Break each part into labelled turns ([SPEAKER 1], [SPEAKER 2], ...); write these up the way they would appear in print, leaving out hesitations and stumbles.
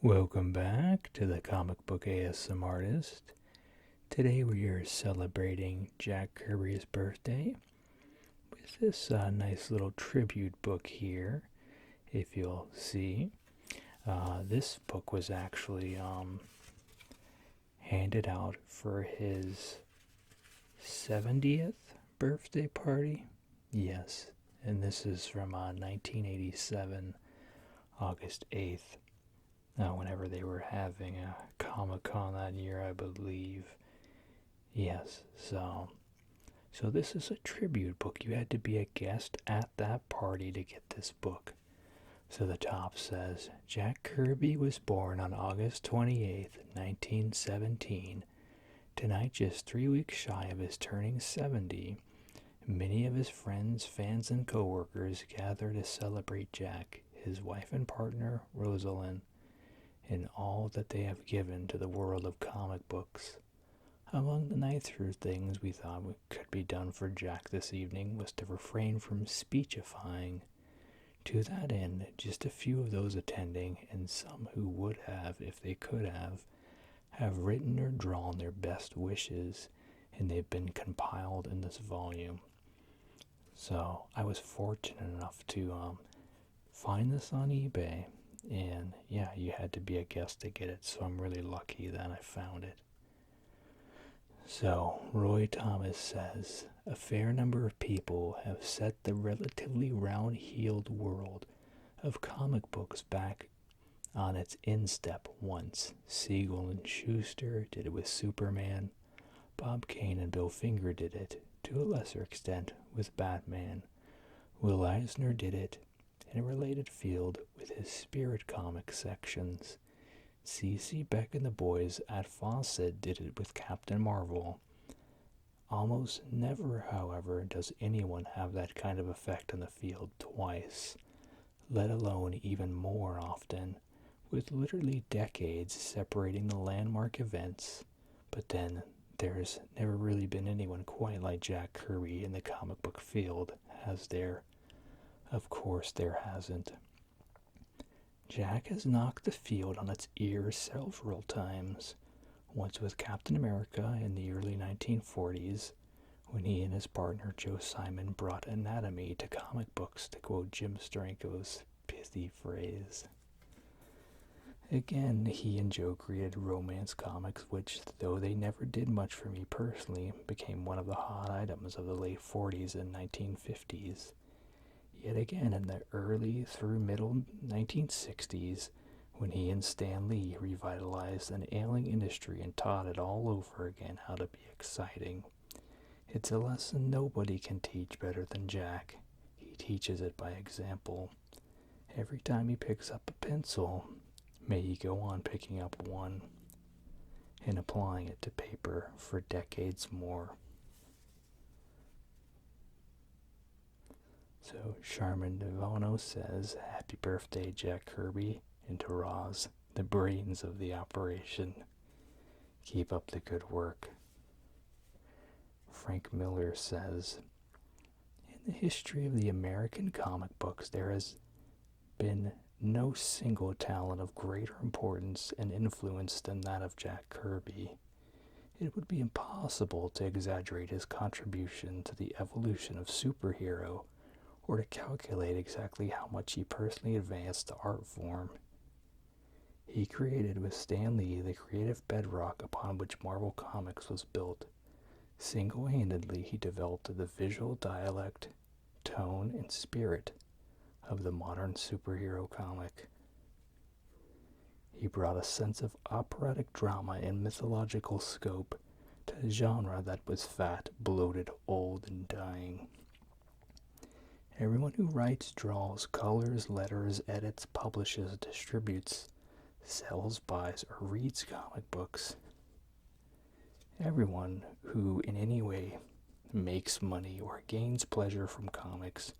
[SPEAKER 1] Welcome back to the Comic Book ASM Artist. Today we are celebrating Jack Kirby's birthday with this nice little tribute book here, if you'll see. This book was actually handed out for his 70th birthday party. Yes, and this is from 1987, August 8th. Whenever they were having a Comic-Con that year, I believe. Yes, so this is a tribute book. You had to be a guest at that party to get this book. So the top says, Jack Kirby was born on August 28th, 1917. Tonight, just 3 weeks shy of his turning 70, many of his friends, fans, and co-workers gather to celebrate Jack, his wife and partner, Rosalind, in all that they have given to the world of comic books. Among the nicer things we thought could be done for Jack this evening was to refrain from speechifying. To that end, just a few of those attending, and some who would have, if they could have written or drawn their best wishes, and they've been compiled in this volume. So I was fortunate enough to find this on eBay. And yeah, you had to be a guest to get it, so I'm really lucky that I found it. So, Roy Thomas says, a fair number of people have set the relatively round-heeled world of comic books back on its instep once. Siegel and Schuster did it with Superman. Bob Kane and Bill Finger did it, to a lesser extent, with Batman. Will Eisner did it in a related field with his Spirit comic sections. C.C. Beck and the boys at Fawcett did it with Captain Marvel. Almost never, however, does anyone have that kind of effect in the field twice, let alone even more often, with literally decades separating the landmark events. But then, there's never really been anyone quite like Jack Kirby in the comic book field, has there? Of course there hasn't. Jack has knocked the field on its ear several times, once with Captain America in the early 1940s, when he and his partner Joe Simon brought anatomy to comic books, to quote Jim Steranko's pithy phrase. Again, he and Joe created romance comics, which, though they never did much for me personally, became one of the hot items of the late 40s and 1950s. Yet again, in the early through middle 1960s, when he and Stan Lee revitalized an ailing industry and taught it all over again how to be exciting. It's a lesson nobody can teach better than Jack. He teaches it by example. Every time he picks up a pencil, may he go on picking up one and applying it to paper for decades more. So Charmin Devono says, happy birthday, Jack Kirby, and to Roz, the brains of the operation. Keep up the good work. Frank Miller says, in the history of the American comic books, there has been no single talent of greater importance and influence than that of Jack Kirby. It would be impossible to exaggerate his contribution to the evolution of superhero, or to calculate exactly how much he personally advanced the art form. He created with Stan Lee the creative bedrock upon which Marvel Comics was built. Single-handedly, he developed the visual dialect, tone, and spirit of the modern superhero comic. He brought a sense of operatic drama and mythological scope to a genre that was fat, bloated, old, and dying. Everyone who writes, draws, colors, letters, edits, publishes, distributes, sells, buys, or reads comic books. Everyone who in any way makes money or gains pleasure from comics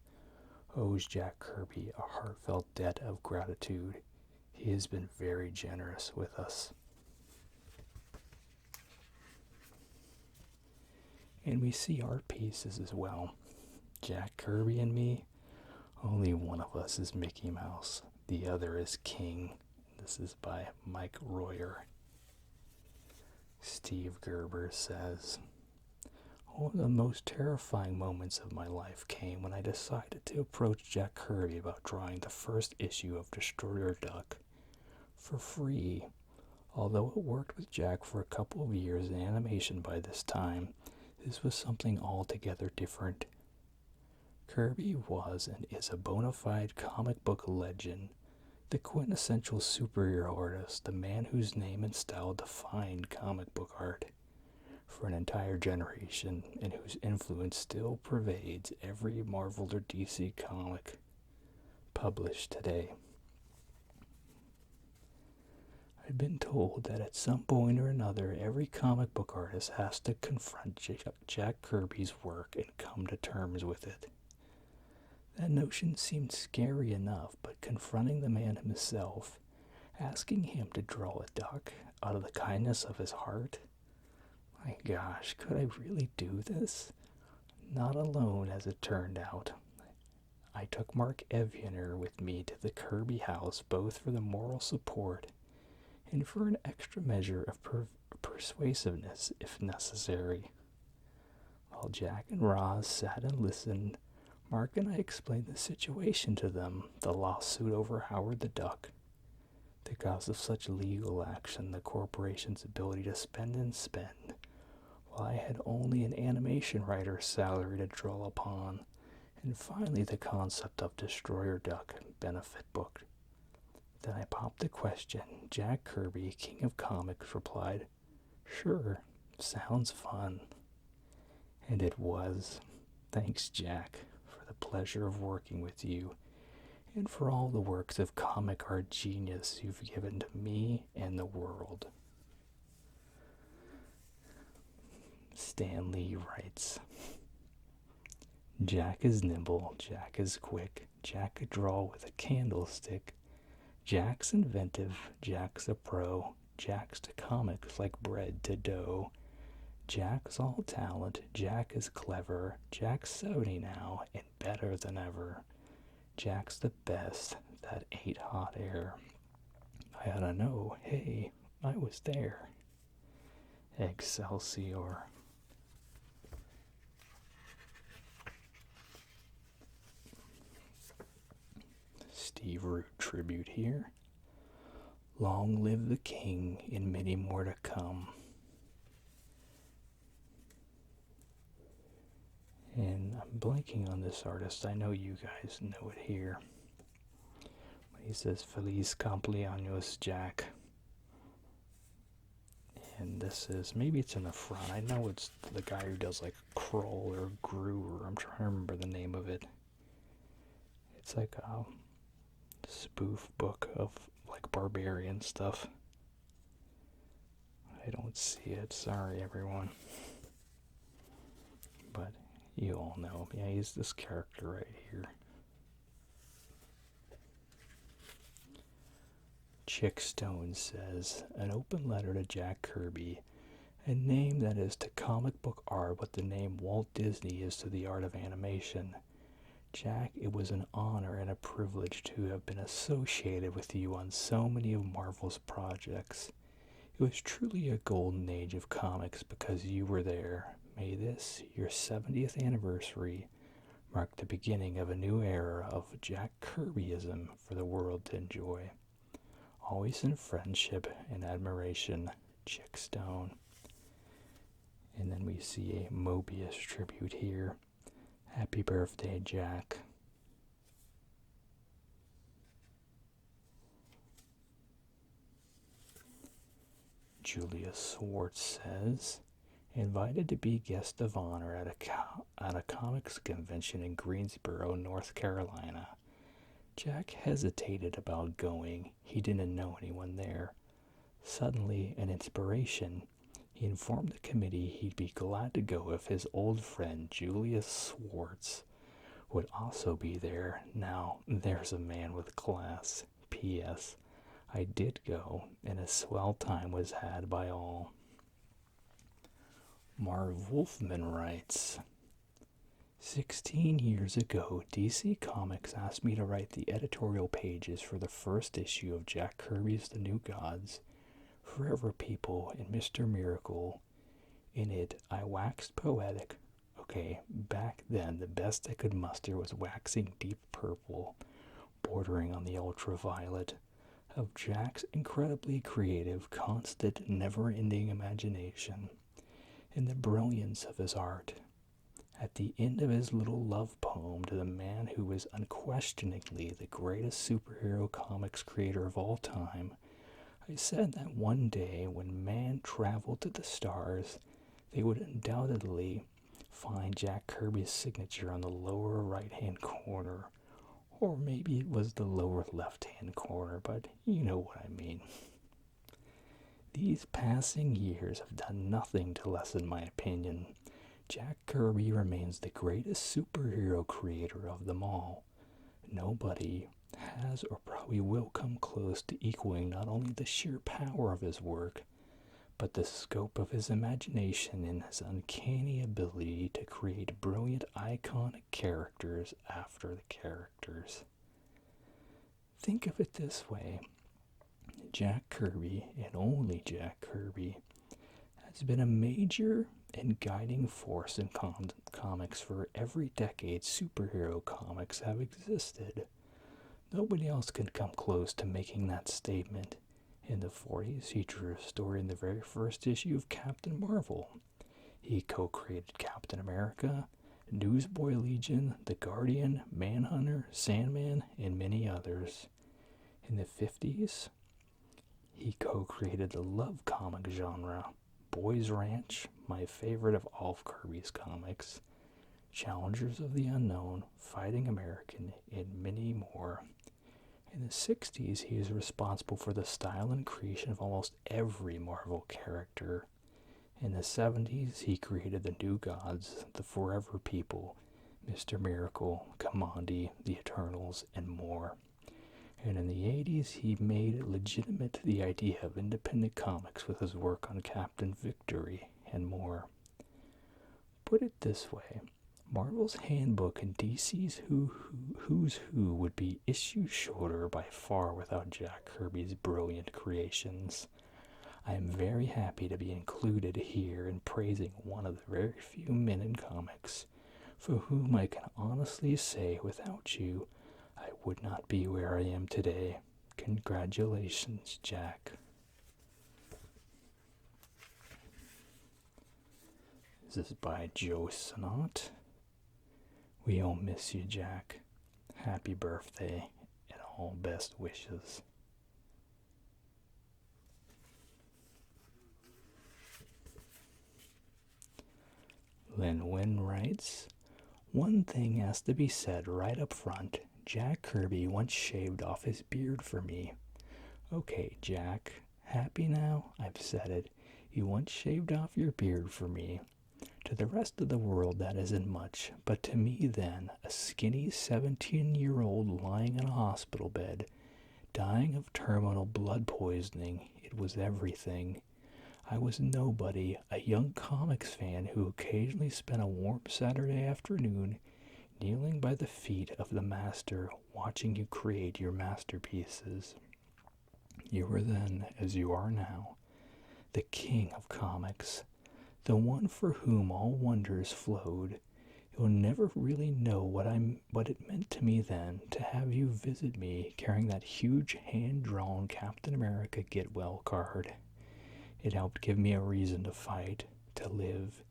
[SPEAKER 1] owes Jack Kirby a heartfelt debt of gratitude. He has been very generous with us. And we see art pieces as well. Jack Kirby and me, only one of us is Mickey Mouse. The other is King, the This is by Mike Royer. Steve Gerber says, one of the most terrifying moments of my life came when I decided to approach Jack Kirby about drawing the first issue of Destroyer Duck for free. Although it worked with Jack for a couple of years in animation by this time, this was something altogether different. Kirby was and is a bona fide comic book legend, the quintessential superhero artist, the man whose name and style defined comic book art for an entire generation and whose influence still pervades every Marvel or DC comic published today. I've been told that at some point or another, every comic book artist has to confront Jack Kirby's work and come to terms with it. That notion seemed scary enough, but confronting the man himself, asking him to draw a duck out of the kindness of his heart, my gosh, could I really do this? Not alone, as it turned out. I took Mark Eviener with me to the Kirby house, both for the moral support and for an extra measure of persuasiveness if necessary. While Jack and Roz sat and listened, Mark and I explained the situation to them, the lawsuit over Howard the Duck. Because of such legal action, the corporation's ability to spend and spend, while I had only an animation writer's salary to draw upon, and finally the concept of Destroyer Duck benefit book. Then I popped the question. Jack Kirby, King of Comics, replied, "Sure, sounds fun." And it was. Thanks, Jack, for the pleasure of working with you, and for all the works of comic art genius you've given to me and the world. Stan Lee writes, Jack is nimble, Jack is quick, Jack could draw with a candlestick, Jack's inventive, Jack's a pro, Jack's to comics like bread to dough. Jack's all talent, Jack is clever, Jack's 70 now and better than ever. Jack's the best, that ain't hot air. I oughta know, hey, I was there. Excelsior. Steve Root tribute here. Long live the king, and many more to come. And I'm blanking on this artist. I know you guys know it here. But he says, Feliz cumpleaños, Jack. And this is, maybe it's in the front. I know it's the guy who does like Kroll or Gru, or I'm trying to remember the name of it. It's like a spoof book of like barbarian stuff. I don't see it. Sorry, everyone. But you all know. Yeah, he's this character right here. Chick Stone says, an open letter to Jack Kirby, a name that is to comic book art what the name Walt Disney is to the art of animation. Jack, it was an honor and a privilege to have been associated with you on so many of Marvel's projects. It was truly a golden age of comics because you were there. May this, your 70th anniversary, mark the beginning of a new era of Jack Kirbyism for the world to enjoy. Always in friendship and admiration, Chick Stone. And then we see a Mobius tribute here. Happy birthday, Jack. Julia Swartz says, invited to be guest of honor at a comics convention in Greensboro, North Carolina. Jack hesitated about going. He didn't know anyone there. Suddenly, an inspiration, he informed the committee he'd be glad to go if his old friend Julia Swartz would also be there. Now, there's a man with class. P.S. I did go, and a swell time was had by all. Marv Wolfman writes, 16 years ago, DC Comics asked me to write the editorial pages for the first issue of Jack Kirby's The New Gods, Forever People, and Mr. Miracle. In it, I waxed poetic. Okay, back then, the best I could muster was waxing deep purple, bordering on the ultraviolet, of Jack's incredibly creative, constant, never-ending imagination, and the brilliance of his art. At the end of his little love poem to the man who is unquestioningly the greatest superhero comics creator of all time, I said that one day when man traveled to the stars, they would undoubtedly find Jack Kirby's signature on the lower right-hand corner. Or maybe it was the lower left-hand corner, but you know what I mean. These passing years have done nothing to lessen my opinion. Jack Kirby remains the greatest superhero creator of them all. Nobody has or probably will come close to equaling not only the sheer power of his work, but the scope of his imagination and his uncanny ability to create brilliant, iconic characters after the characters. Think of it this way. Jack Kirby, and only Jack Kirby, has been a major and guiding force in comics for every decade superhero comics have existed. Nobody else can come close to making that statement. In the 40s, he drew a story in the very first issue of Captain Marvel. He co-created Captain America, Newsboy Legion, The Guardian, Manhunter, Sandman, and many others. In the 50s, he co-created the love comic genre, Boys Ranch, my favorite of all of Kirby's comics, Challengers of the Unknown, Fighting American, and many more. In the 60s, he is responsible for the style and creation of almost every Marvel character. In the 70s, he created the New Gods, the Forever People, Mr. Miracle, Kamandi, the Eternals, and more. And in the 80s, he made legitimate the idea of independent comics with his work on Captain Victory and more. Put it this way, Marvel's handbook and DC's Who's Who would be issues shorter by far without Jack Kirby's brilliant creations. I am very happy to be included here in praising one of the very few men in comics for whom I can honestly say without you, I would not be where I am today. Congratulations, Jack. This is by Joe Sonat. We all miss you, Jack. Happy birthday and all best wishes. Lin Wen writes, one thing has to be said right up front. Jack Kirby once shaved off his beard for me. Okay, Jack, happy now? I've said it. You once shaved off your beard for me. To the rest of the world that isn't much, but to me then, a skinny 17-year-old lying in a hospital bed, dying of terminal blood poisoning, it was everything. I was nobody, a young comics fan who occasionally spent a warm Saturday afternoon kneeling by the feet of the master, watching you create your masterpieces. You were then, as you are now, the king of comics, the one for whom all wonders flowed. You'll never really know what it meant to me then to have you visit me carrying that huge hand-drawn Captain America Get Well card. It helped give me a reason to fight, to live.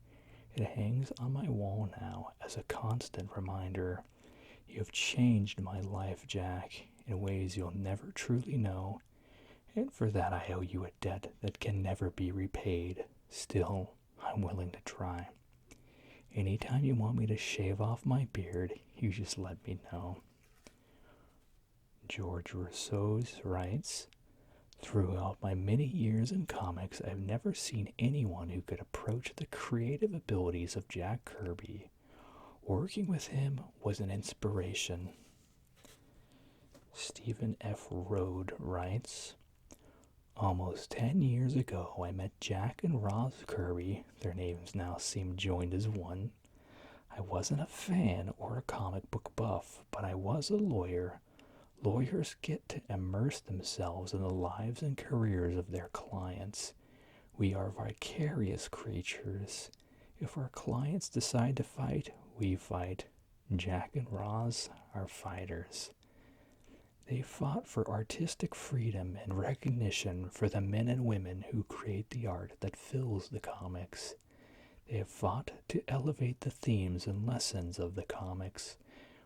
[SPEAKER 1] It hangs on my wall now as a constant reminder. You have changed my life, Jack, in ways you'll never truly know, and for that I owe you a debt that can never be repaid. Still, I'm willing to try. Anytime you want me to shave off my beard, you just let me know. George Rousseau writes, throughout my many years in comics, I've never seen anyone who could approach the creative abilities of Jack Kirby. Working with him was an inspiration. Stephen F. Rode writes, almost 10 years ago, I met Jack and Roz Kirby. Their names now seem joined as one. I wasn't a fan or a comic book buff, but I was a lawyer. Lawyers get to immerse themselves in the lives and careers of their clients. We are vicarious creatures. If our clients decide to fight, we fight. Jack and Roz are fighters. They fought for artistic freedom and recognition for the men and women who create the art that fills the comics. They have fought to elevate the themes and lessons of the comics,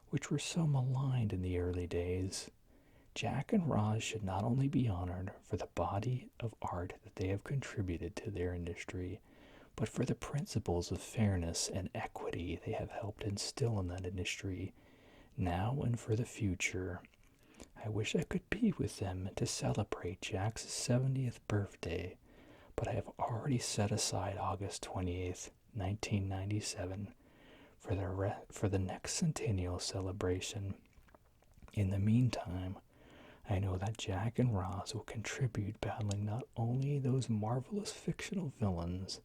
[SPEAKER 1] which were so maligned in the early days. Jack and Roz should not only be honored for the body of art that they have contributed to their industry, but for the principles of fairness and equity they have helped instill in that industry, now and for the future. I wish I could be with them to celebrate Jack's 70th birthday, but I have already set aside August 28th, 1997, for the next centennial celebration. In the meantime, I know that Jack and Roz will contribute battling not only those marvelous fictional villains,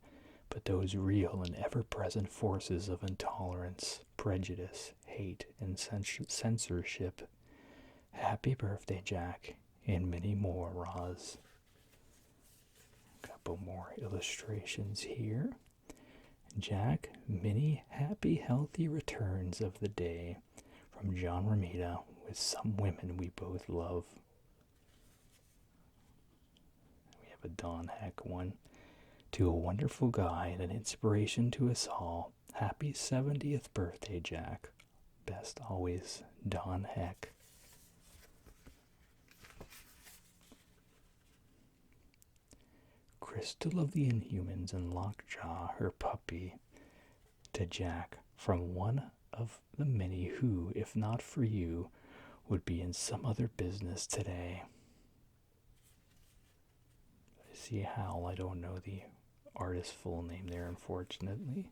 [SPEAKER 1] but those real and ever-present forces of intolerance, prejudice, hate, and censorship. Happy birthday, Jack, and many more, Roz. Couple more illustrations here. Jack, many happy, healthy returns of the day from John Romita with some women we both love. We have a Don Heck one. To a wonderful guy and an inspiration to us all. Happy 70th birthday, Jack. Best always, Don Heck. Crystal of the Inhumans and Lockjaw, her puppy, to Jack, from one of the many who, if not for you, would be in some other business today. I see Hal, I don't know the artist's full name there, unfortunately.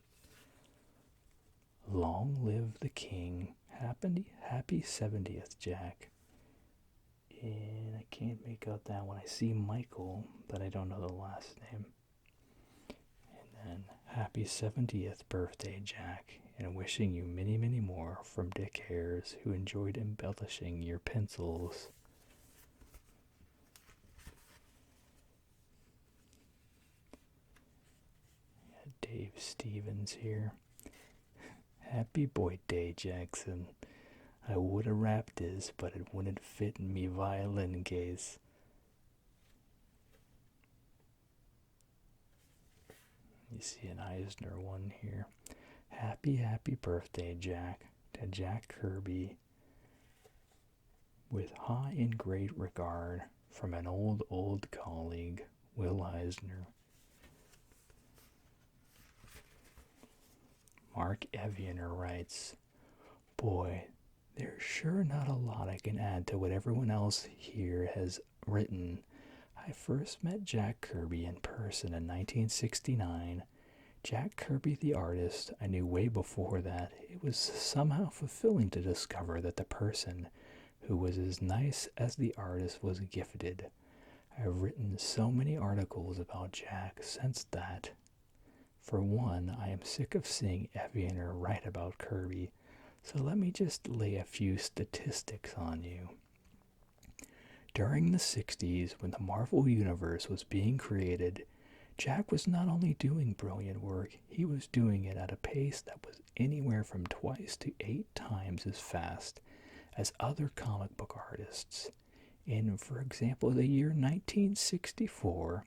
[SPEAKER 1] Long live the king. Happy 70th, Jack. And I can't make out that one. I see Michael, but I don't know the last name. And then, happy 70th birthday, Jack, and wishing you many, many more from Dick Ayers, who enjoyed embellishing your pencils. Dave Stevens here. Happy birthday, Jackson. I would have rapped this, but it wouldn't fit in me violin case. You see an Eisner one here. Happy birthday, Jack, to Jack Kirby. With high and great regard from an old colleague, Will Eisner. Mark Eviener writes, boy, there's sure not a lot I can add to what everyone else here has written. I first met Jack Kirby in person in 1969. Jack Kirby the artist I knew way before that. It was somehow fulfilling to discover that the person who was as nice as the artist was gifted. I've written so many articles about Jack since that. For one, I am sick of seeing Eviener write about Kirby, so let me just lay a few statistics on you. During the 60s, when the Marvel Universe was being created, Jack was not only doing brilliant work, he was doing it at a pace that was anywhere from twice to 8 times as fast as other comic book artists. In, for example, the year 1964,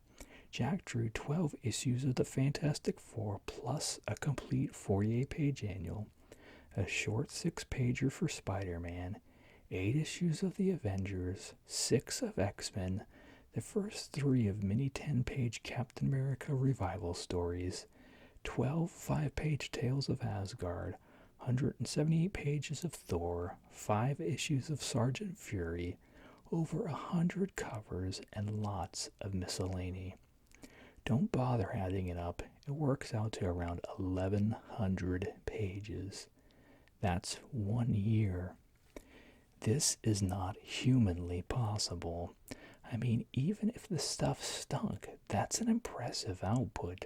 [SPEAKER 1] Jack drew 12 issues of the Fantastic Four plus a complete 48-page annual, a short 6-pager for Spider-Man, 8 issues of the Avengers, 6 of X-Men, the first 3 of many 10-page Captain America revival stories, 12 5-page Tales of Asgard, 178 pages of Thor, 5 issues of Sergeant Fury, over 100 covers, and lots of miscellany. Don't bother adding it up. It works out to around 1,100 pages. That's 1 year. This is not humanly possible. I mean, even if the stuff stunk, that's an impressive output.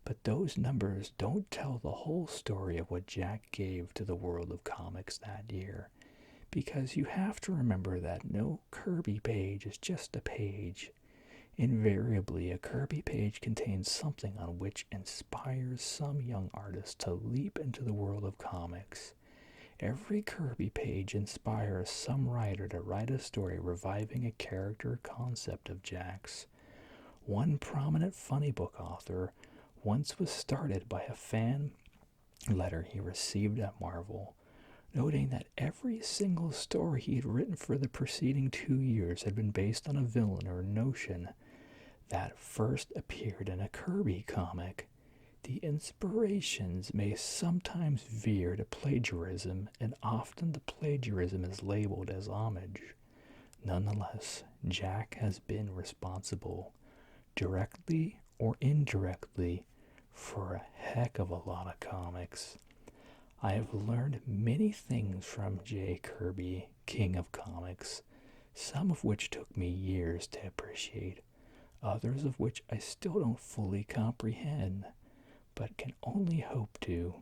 [SPEAKER 1] But those numbers don't tell the whole story of what Jack gave to the world of comics that year. Because you have to remember that no Kirby page is just a page. Invariably, a Kirby page contains something on which inspires some young artist to leap into the world of comics. Every Kirby page inspires some writer to write a story reviving a character concept of Jack's. One prominent funny book author once was started by a fan letter he received at Marvel, noting that every single story he had written for the preceding 2 years had been based on a villain or notion that first appeared in a Kirby comic. The inspirations may sometimes veer to plagiarism, and often the plagiarism is labeled as homage. Nonetheless, Jack has been responsible, directly or indirectly, for a heck of a lot of comics. I have learned many things from J. Kirby, King of Comics, some of which took me years to appreciate, others of which I still don't fully comprehend, but can only hope to.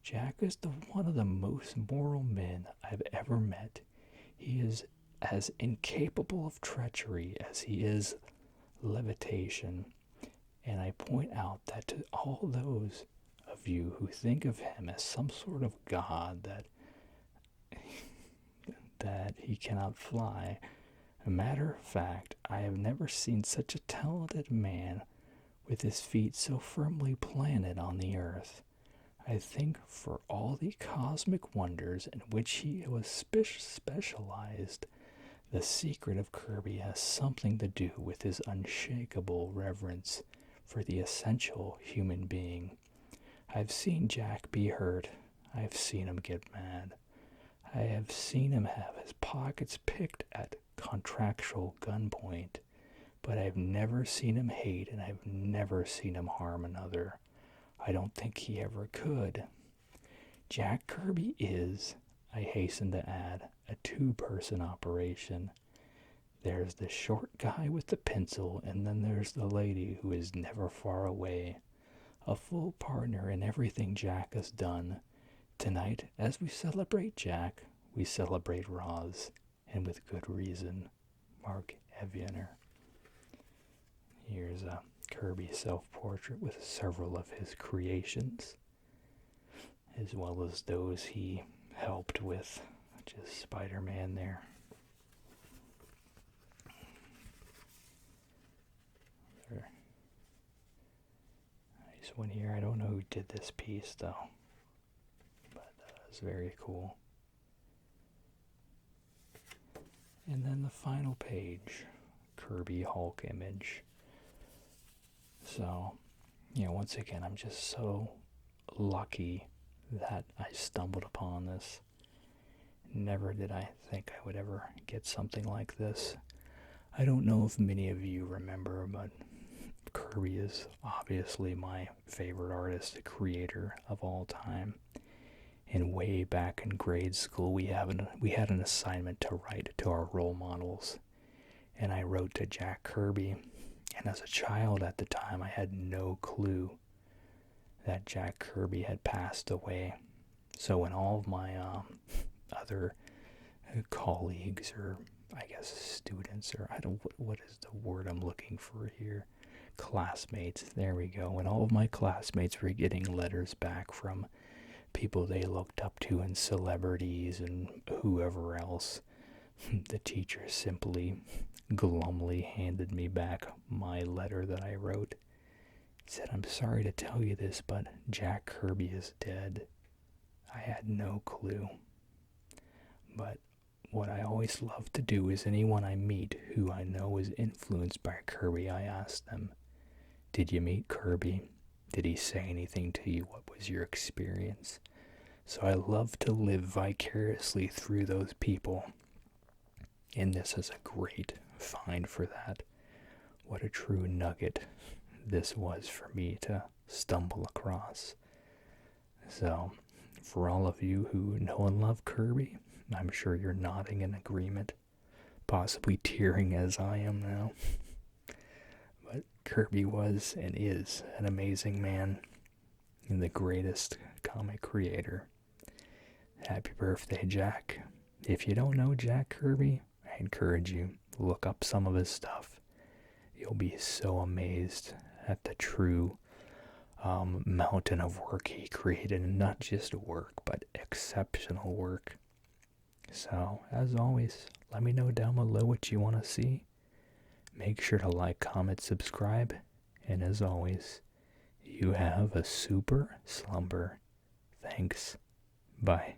[SPEAKER 1] Jack is one of the most moral men I've ever met. He is as incapable of treachery as he is levitation, and I point out that to all those of you who think of him as some sort of god that he cannot fly, a matter of fact, I have never seen such a talented man with his feet so firmly planted on the earth. I think for all the cosmic wonders in which he was specialized, the secret of Kirby has something to do with his unshakable reverence for the essential human being. I've seen Jack be hurt. I've seen him get mad. I have seen him have his pockets picked at contractual gunpoint, but I've never seen him hate, and I've never seen him harm another. I don't think he ever could. Jack Kirby is, I hasten to add, a two-person operation. There's the short guy with the pencil, and then there's the lady who is never far away. A full partner in everything Jack has done. Tonight, as we celebrate Jack, we celebrate Roz, and with good reason. Mark Eviener. Here's a Kirby self-portrait with several of his creations, as well as those he helped with, which is Spider-Man there. Nice one here. I don't know who did this piece, though, but it's very cool. And then the final page, Kirby Hulk image. So, once again, I'm just so lucky that I stumbled upon this. Never did I think I would ever get something like this. I don't know if many of you remember, but Kirby is obviously my favorite artist, creator of all time. And way back in grade school, we had an assignment to write to our role models. And I wrote to Jack Kirby. And as a child at the time, I had no clue that Jack Kirby had passed away. So when all of my other colleagues, or I guess students, or what is the word I'm looking for here? Classmates, there we go. When all of my classmates were getting letters back from people they looked up to and celebrities and whoever else, the teacher simply glumly handed me back my letter that I wrote. He said, "I'm sorry to tell you this, but Jack Kirby is dead." I had no clue. But what I always love to do is anyone I meet who I know is influenced by Kirby, I ask them, "Did you meet Kirby? Did he say anything to you? What was your experience?" So I love to live vicariously through those people. And this is a great find for that. What a true nugget this was for me to stumble across. So, for all of you who know and love Kirby, I'm sure you're nodding in agreement, possibly tearing as I am now. But Kirby was and is an amazing man and the greatest comic creator. Happy birthday, Jack. If you don't know Jack Kirby, I encourage you, look up some of his stuff. You'll be so amazed at the true mountain of work he created, and not just work, but exceptional work. So, as always, let me know down below what you want to see. Make sure to like, comment, subscribe, and as always, you have a super slumber. Thanks. Bye.